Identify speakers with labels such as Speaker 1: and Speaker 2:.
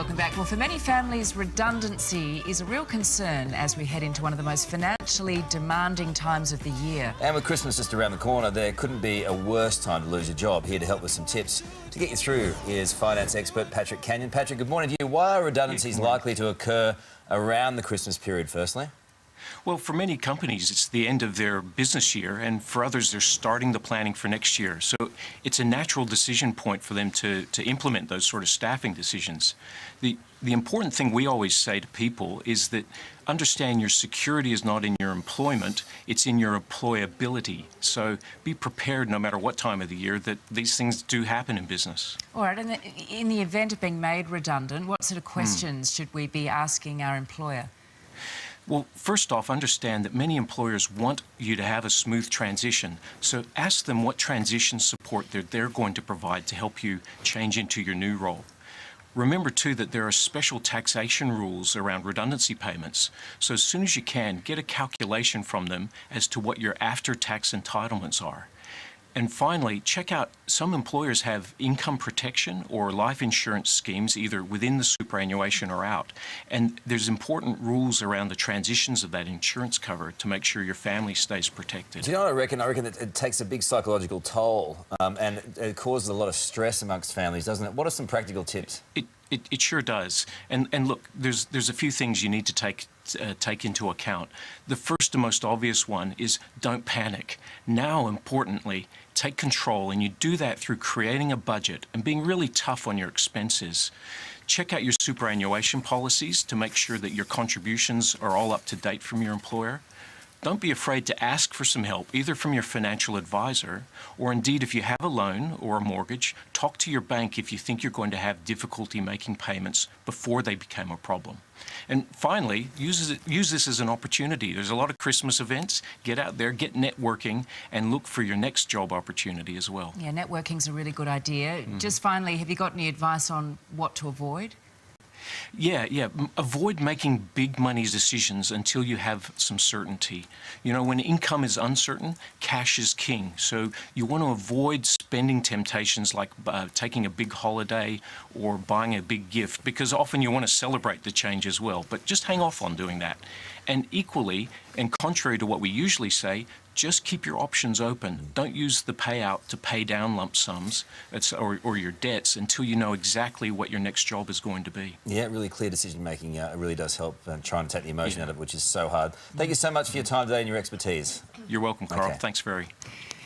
Speaker 1: Welcome back. Well, for many families, redundancy is a real concern as we head into one of the most financially demanding times of the year.
Speaker 2: And with Christmas just around the corner, there couldn't be a worse time to lose your job. Here to help with some tips to get you through is finance expert Patrick Canion. Patrick, good morning to you. Why are redundancies likely to occur around the Christmas period, firstly?
Speaker 3: Well, for many companies, it's the end of their business year, and for others, they're starting the planning for next year. So it's a natural decision point for them to implement those sort of staffing decisions. The important thing we always say to people is that understand your security is not in your employment, it's in your employability. So be prepared no matter what time of the year that these things do happen in business.
Speaker 1: All right, and in the event of being made redundant, what sort of questions should we be asking our employer?
Speaker 3: Well, first off, understand that many employers want you to have a smooth transition. So ask them what transition support they're going to provide to help you change into your new role. Remember, too, that there are special taxation rules around redundancy payments. So as soon as you can, get a calculation from them as to what your after-tax entitlements are. And finally, check out, some employers have income protection or life insurance schemes either within the superannuation or out. And there's important rules around the transitions of that insurance cover to make sure your family stays protected.
Speaker 2: Do you know what I reckon? I reckon that it takes a big psychological toll and it causes a lot of stress amongst families, doesn't it? What are some practical tips?
Speaker 3: It sure does. And look, there's a few things you need to take into account. The first and most obvious one is don't panic. Now, importantly, take control, and you do that through creating a budget and being really tough on your expenses. Check out your superannuation policies to make sure that your contributions are all up to date from your employer. Don't be afraid to ask for some help, either from your financial advisor, or indeed if you have a loan or a mortgage, talk to your bank if you think you're going to have difficulty making payments before they become a problem. And finally, use this as an opportunity. There's a lot of Christmas events. Get out there, get networking, and look for your next job opportunity as well.
Speaker 1: Yeah, networking's a really good idea. Just finally, have you got any advice on what to avoid?
Speaker 3: Yeah. Avoid making big money decisions until you have some certainty. You know, when income is uncertain, cash is king. So you want to avoid spending temptations like taking a big holiday or buying a big gift, because often you want to celebrate the change as well. But just hang off on doing that. And equally, and contrary to what we usually say, just keep your options open. Don't use the payout to pay down lump sums or your debts until you know exactly what your next job is going to be.
Speaker 2: Yeah, really clear decision making. It really does help trying to take the emotion out of it, which is so hard. Thank you so much for your time today and your expertise.
Speaker 3: You're welcome, Carl.
Speaker 2: Okay.
Speaker 3: Thanks very